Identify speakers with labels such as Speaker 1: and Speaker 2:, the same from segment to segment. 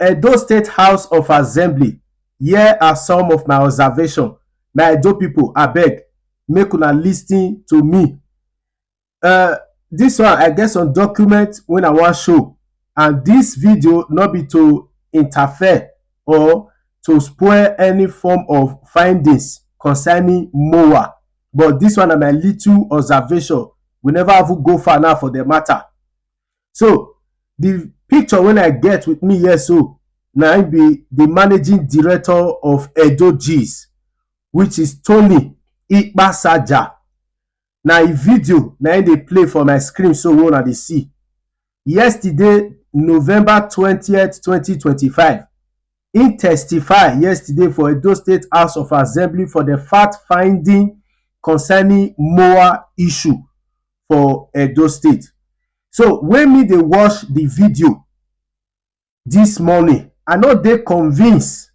Speaker 1: Edo State House of Assembly. Here are some of my observations. My Edo people, abeg, make una lis ten to me. This one I get some document when I wan show, and this video no be to interfere or to spoil any form of findings concerning MOWAA, but this one na my little observation. We never even go far now for the matter. So the picture when I get with me here, so now be the managing director of edogis, which is Tony Ikpasaja. Now a video now they play for my screen, so we una dey see. Yesterday, November 20th, 2025, he testified yesterday for Edo State House of Assembly for the fact finding concerning MOWAA issue for Edo State. So when me dey watch the video this morning, I no dey convinced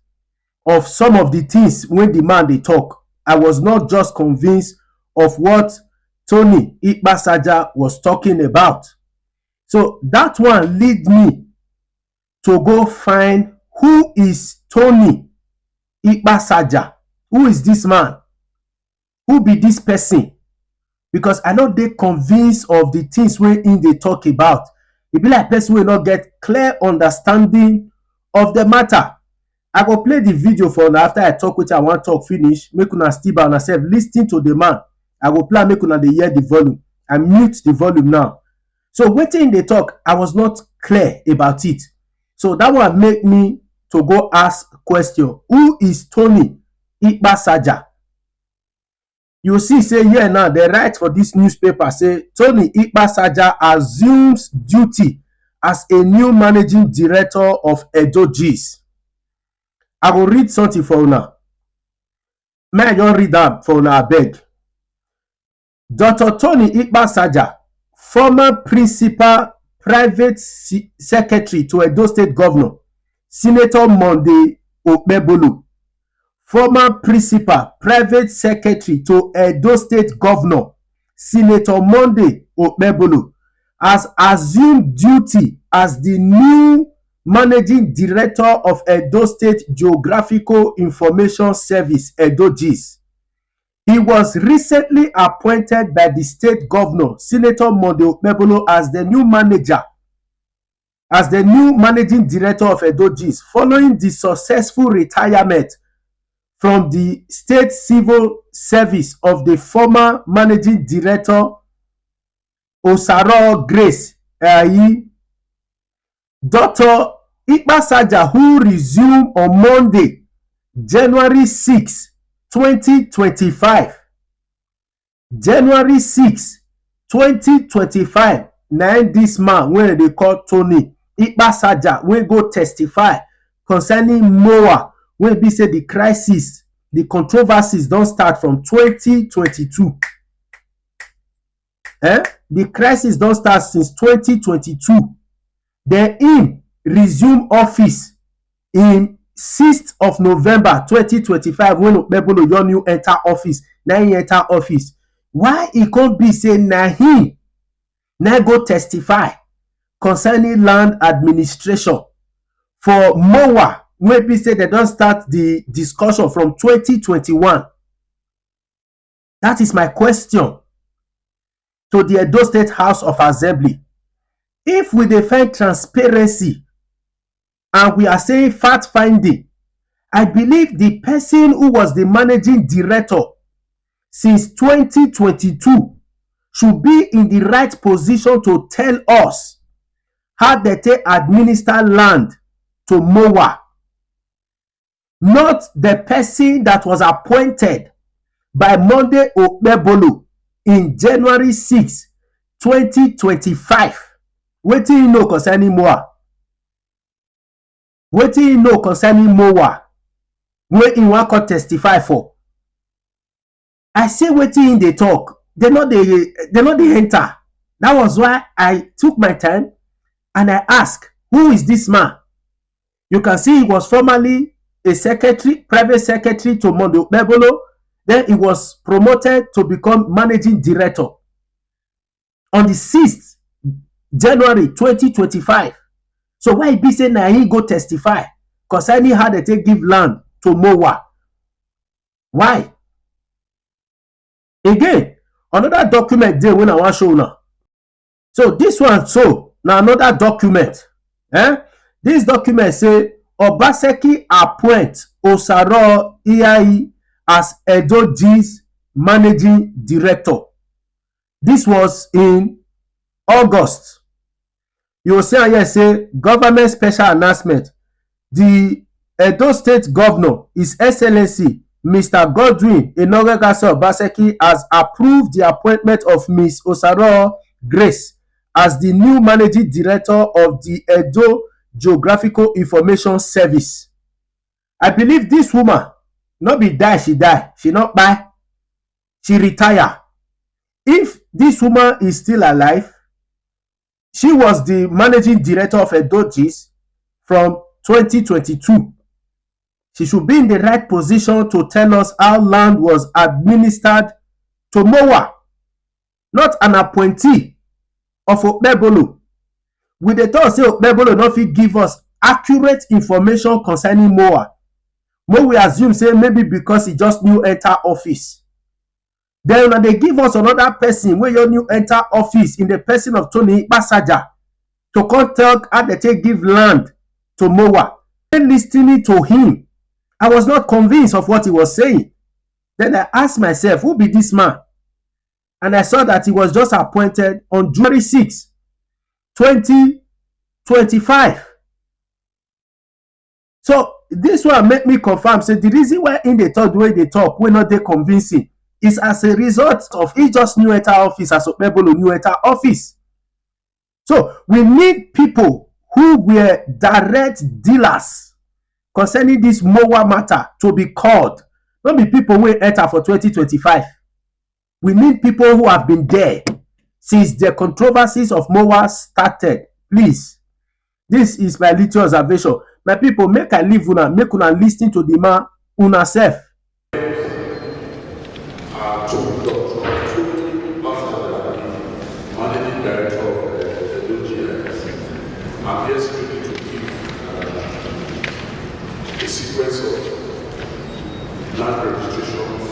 Speaker 1: of some of the things when the man dey talk. I was not just convinced of what Tony Ikpasaja was talking about. So that one lead me to go find who is Tony Ikpasaja. Who is this man? Who be this person? Because I no dey convinced of the things wey him dey talk about. E be like person wey no get clear understanding of the matter. I go play the video for una after I talk wetin I wan talk finish. Make una still by una sef lis ten to the man. I go play make una dey hear the volume. I mute the volume now. So wetin him dey talk, I was not clear about it. So that one make me to go ask question. Who is Tony Ikpasaja? You see say here now they write for this newspaper say Tony Ikpasaja assumes duty as a new managing director of edogis. I will read something for una. May I just read that for una abeg. Dr. Tony Ikpasaja, former principal private secretary to Edo State Governor Senator Monday Okpebholo, former principal private secretary to Edo State Governor Senator Monday Okpebholo, has assumed duty as the new managing director of Edo State Geographical Information Service, edogis. He was recently appointed by the state governor, Senator Monday Okpebholo, as the new managing director of edogis, following the successful retirement from the state civil service of the former managing director, Osaro Grace Ayi. Dr. Ikpasaja, who resumed on Monday, January 6, 2025. January 6, 2025. Now this man, when they call Tony Ikpasaja, when go testify concerning MOWAA, when be say the crisis, the controversies don't start from 2022. The crisis don't start since 2022. Then him resume office in 6th of November 2025 when Okpebholo Yonu enter office. Now he enter office. Why he can't be say na him now go testify concerning land administration for MOWAA, when be say they don't start the discussion from 2021? That is my question to the Edo State House of Assembly. If we defend transparency and we are saying fact finding, I believe the person who was the managing director since 2022 should be in the right position to tell us how they take administer land to MOWAA, not the person that was appointed by Monday Okpebholo in January 6, 2025. Wetin you know concerning MOWAA? Wetin you know concerning MOWAA wey you wan come testify for? I say wetin they talk. They not dey enter. That was why I took my time and I asked, who is this man? You can see he was formerly a secretary, private secretary to Monday Okpebholo. Then he was promoted to become managing director on the 6th January 2025. So why e be say na him go testify concerning how they take give land to MOWAA? Why? Again, another document dey wey I wan show una. So this one so na another document. This document say Obaseki appoint Osaro Iyayi as edogis managing director. This was in August. You will see here say government special announcement. The Edo State Governor, His Excellency Mr. Godwin Enogagase Obaseki, has approved the appointment of Ms. Osaro Grace as the new managing director of the Edo Geographical Information Service. I believe this woman, not be die, she die. She not buy. She retire. If this woman is still alive, she was the managing director of edogis from 2022. She should be in the right position to tell us how land was administered to MOWAA, not an appointee of Okpebolo. We dey talk say Okpebolo no fit give us accurate information concerning MOWAA. We assume say maybe because he just new enter office. Then una dey give us another person wey your new enter office in the person of Tony Basaja to come talk how they take give land to MOWAA. When listening to him, I was not convinced of what he was saying. Then I asked myself, who be this man? And I saw that he was just appointed on January 6, 2025. So this one make me confirm say the reason why in the third way they talk we not dey convincing is as a result of he just new enter office as Okpebolo new enter office. So we need people who were direct dealers concerning this MOWAA matter to be called. Not be people who enter for 2025. We need people who have been there since the controversies of MOWAA started. Please, this is my little observation. My people, make I leave una, make una listen to the man una self.
Speaker 2: Managing Director of the edogis. I'm here strictly to give a sequence of land registrations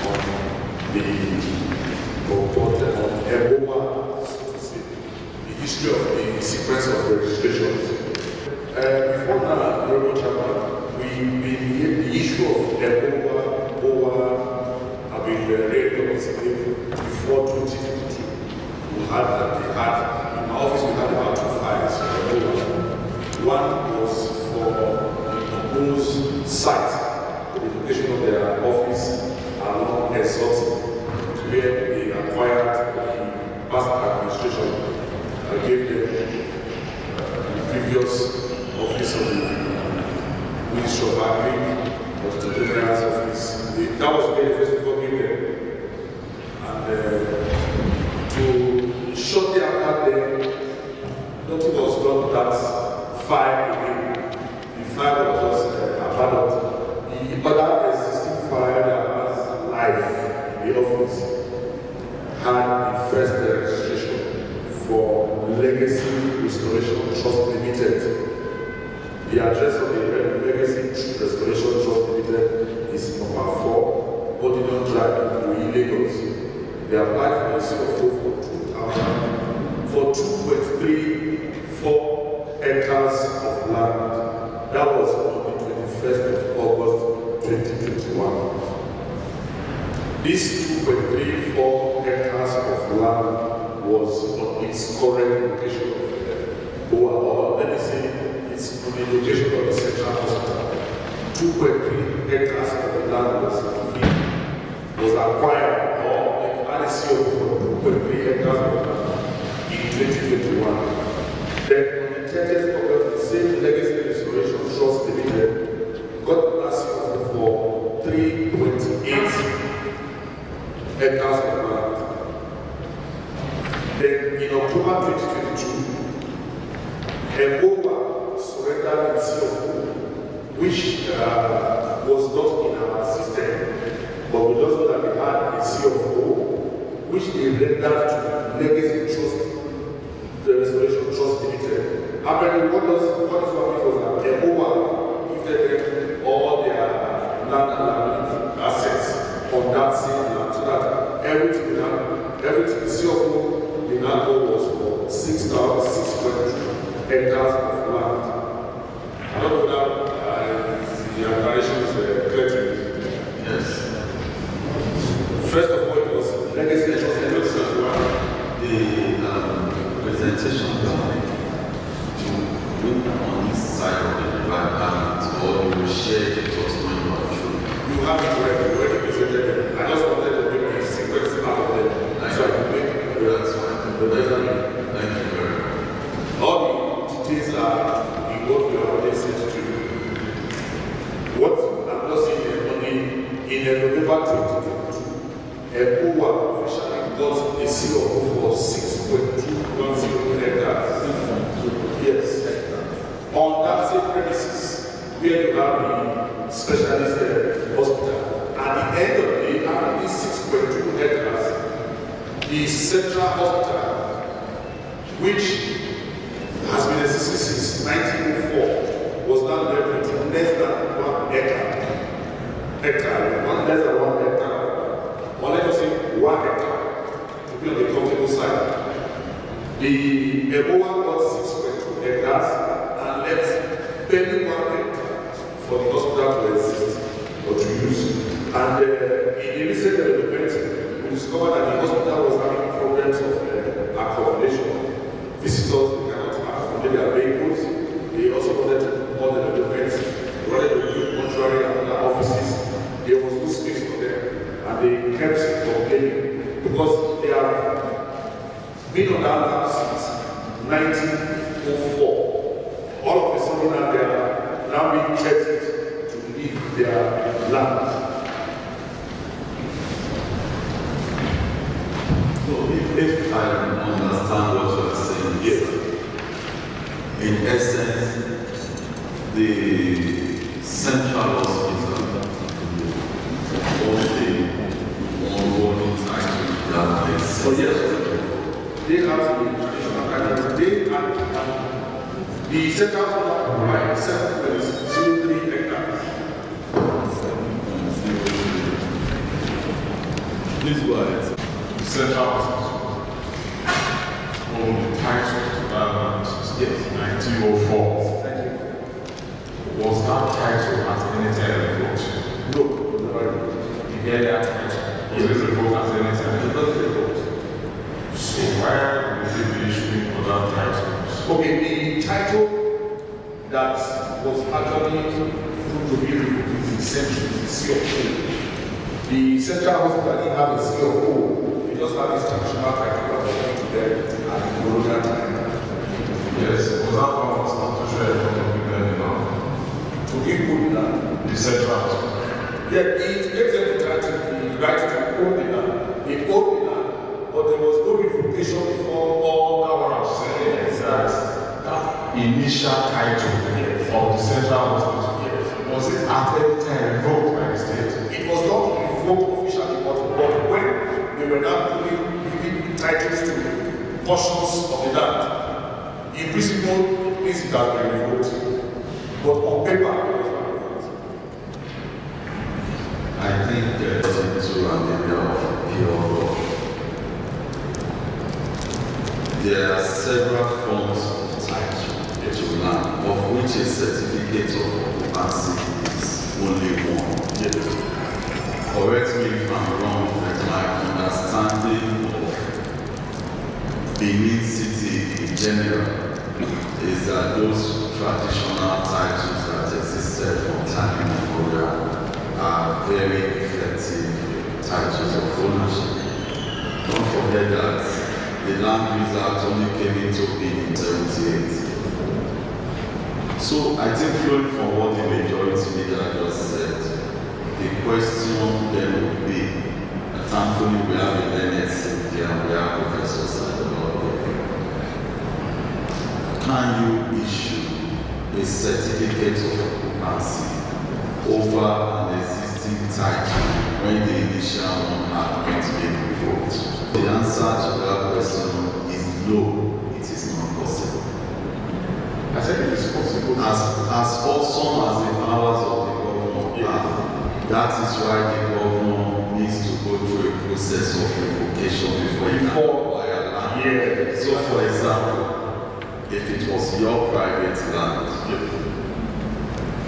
Speaker 2: on the MOWAA, the history of the sequence of registrations. Before now, the issue of MOWAA have been raised before 2022. In my office, we had about 2 files. One was for the proposed site, the location of their office along Exotic, where they acquired the past administration. I gave them the previous office of the Ministry of Agri, of the General's office. That was where the first people gave them. And to shortly after them, nothing was done with that file again. The file was just abandoned. The other existing file that was live in the office had the first registration for Legacy Restoration Trust Limited. The address of the Legacy Restoration Trust Limited is number 4, Bodidon Drive in Lagos. They applied for a CFO for 2.34 hectares of land. That was on the 21st of August 2021. This 2.34 hectares of land was on its current location of MOWAA, or let me say it's on the location of the central hospital. 2.3 hectares of the land was acquired or RCO for 2.3 hectares of land in 2021. Then on the 30th of August, the same Legacy Restoration Trust Limited got RCO for 3.8 hectares of land. Then in October 2022, MOWAA surrendered its CFO, which was not in our system, but we just know that we had a CFO, which they rendered to Legacy Trust, the Restoration Trust Limited. Apparently, what is what was that? The MOWAA gifted them all their land and assets on that same land, so that everything, the CFO in that was for 6,600 hectares of land. I don't know that the apparition is clear to me.
Speaker 3: Yes.
Speaker 2: First of all, it was legacy.
Speaker 3: The presentation to look on this side of the environment, or you will share it with us when you are through.
Speaker 2: You have it already presented them. I just wanted to make a sequence out of them so I can make
Speaker 3: That's fine. Thank you very much.
Speaker 2: all the details are in what we have already said to you. What I'm just saying in the November 2022, MOWAA officially got a seal of approval for 6.210 hectares. Yes. On that same premises, where you have the specialist hospital, at the end of the day, after these 6.2 hectares, the central hospital, which has been existing since 1904, was now left with less than 1 hectare. Less than 1 hectare. Or let us say 1 hectare, to be on the comfortable side. The MOWAA got 6.2 hectares and left barely 1 hectare for the hospital to exist or to use. And in the recent development, we discovered that the hospital was having problems of accommodation. Visitors, they cannot accommodate their vehicles. They also wanted to do all the developments. They wanted to build mortuary and other offices. There was no space for them. And they kept complaining because they have been on that land since 1904. All of a sudden now they are now being threatened to leave their land.
Speaker 3: So if I understand what you are saying,
Speaker 2: Yes.
Speaker 3: in essence, the central hospital was the ongoing title that makes sense.
Speaker 2: So yes, they have the traditional title. They have the central hospital by 7.03 hectares.
Speaker 4: Please go ahead. The central hospital owned the title to that land since 1904.
Speaker 2: Thank you.
Speaker 4: Was that title at any time revoked?
Speaker 2: No, no,
Speaker 4: The earlier title was it revoked at any time? So why would they be issuing other titles?
Speaker 2: okay, the title that was actually to be revoked is essentially the CFO. The central hospital didn't have a CFO. They just had this traditional title that was given to them at the colonial time.
Speaker 4: Yes, was that one was constitutional economic then enough?
Speaker 2: To give good land.
Speaker 4: The central hospital.
Speaker 2: Yeah, it gave them the right to own the land. They owned the land, but there was no revocation before all
Speaker 4: What I'm saying is that initial title of the central hospital was it at any time revoked by the state?
Speaker 2: it was not revoked officially, but when they were now giving titles to portions of the land, in principle, it has been revoked. But on paper, it was not revoked.
Speaker 3: I think there's into an area of pure law. There are several forms of title to land, of which a certificate of occupancy is only one. Correct me if I'm wrong, but my understanding of Benin City in general is that those traditional titles that existed from time immemorial are very effective titles of ownership. Don't forget that the Land Use Act only came into being in 78. So I think flowing from what the majority leader just said, the question then would be, thankfully we have a learned Cynthia and we have professors at the law. Can you issue a certificate of occupancy over an existing title when the initial one had not been revoked? The answer to that question is no, it is not possible.
Speaker 2: I
Speaker 3: as awesome as the powers of the governor are, that is why the governor needs to go through a process of revocation before he can acquire land. So, for example, if it was your private land,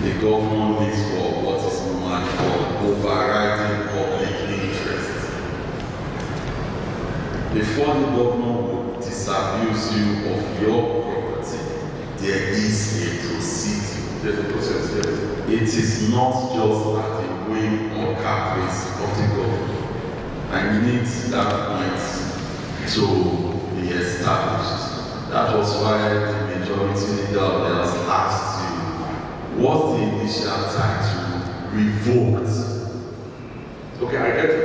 Speaker 3: the governor needs for what is normally called overriding public interest. Before the governor would disabuse you of your property, there is a procedure. There's a process, yes. It is not just at the whim or caprice of the governor. I need that point to be established. That was why the majority leader of the House asked you, what's the initial title revoked?
Speaker 2: Okay, I get it.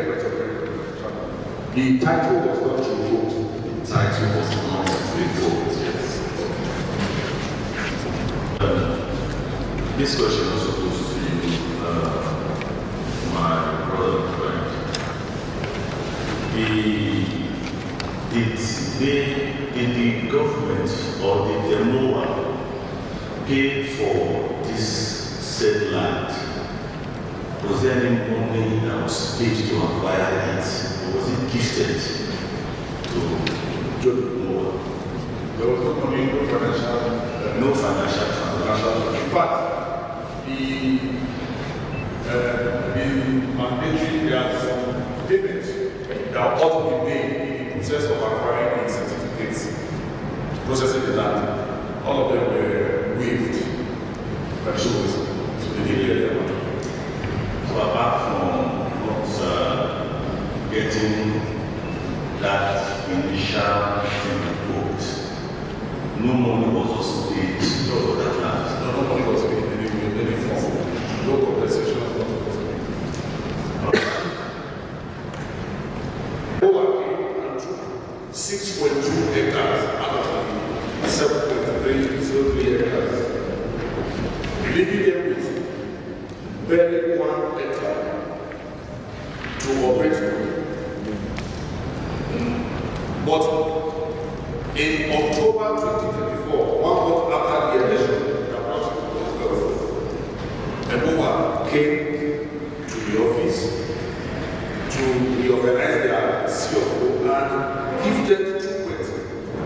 Speaker 2: The title was not revoked.
Speaker 3: The title was not revoked, yes.
Speaker 4: This question also goes to you, my brother and friend. Did the government or did the MOWAA pay for this said land? Was there any money that was paid to acquire it? Or was it gifted to MOWAA?
Speaker 2: There was no money, no financial
Speaker 4: transaction.
Speaker 2: In fact, the mandatory, there are some payments that ought to be made in the process of acquiring the certificates, processing the land. All of them were waived by shows, so they didn't get their money.
Speaker 4: So apart from not getting that initial report, no money was also paid for that land.
Speaker 2: No money was paid in any form. No compensation was paid. MOWAA came and took 6.2 hectares out of the 7.303 hectares, leaving them with barely 1 hectare to operate on. But in October 2024, 1 month after the election, MOWAA came to the office to reorganize their CFO and gifted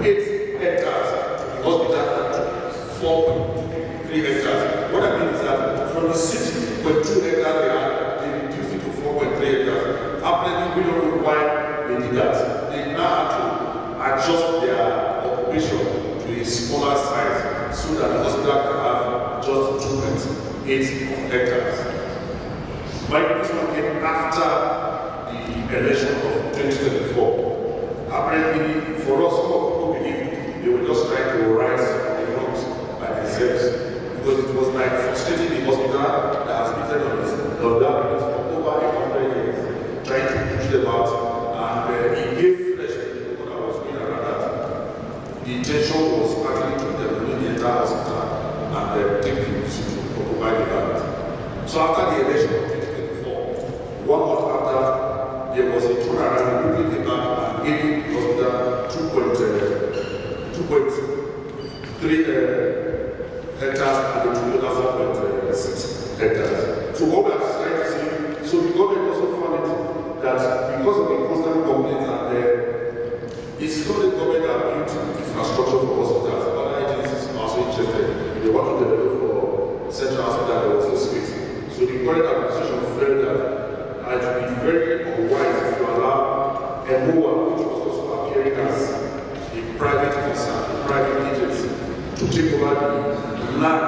Speaker 2: 2.8 hectares to the hospital and 4.3 hectares. What I mean is that from the 6.2 hectares they had, they reduced it to 4.3 hectares. Apparently, we don't know why they did that. They now have to adjust their occupation to a smaller size so that the hospital can have just 2.8 hectares. But this one came after the election of 2024. Apparently, for us, some people believe they were just trying to right the wrongs by themselves. Because it was like frustrating the hospital that has been on this lockdown for over 800 years, trying to push them out, and it gave flesh to the people that was going around that. The intention was actually to develop the entire hospital and take people to occupy the land. So after the election of 2024, 1 month after, there was a turnaround, we came back and gave the hospital 2.3 hectares and the other 4.6 hectares. So what we are trying to see, so the government also found it that because of the constant complaints and it's not the government that built infrastructure for hospitals, other agencies are also interested. They want to develop for central hospital, there was no space. So the current administration felt that it would be very unwise if you allow MOWAA, which was also appearing as a private concern, a private agency, to take over the land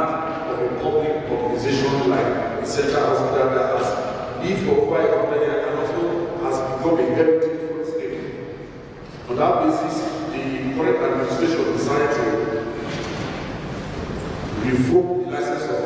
Speaker 2: of a public organization like the central hospital that has lived for over 100 years and also has become a heritage for the state. On that basis, the current administration decided to revoke the license of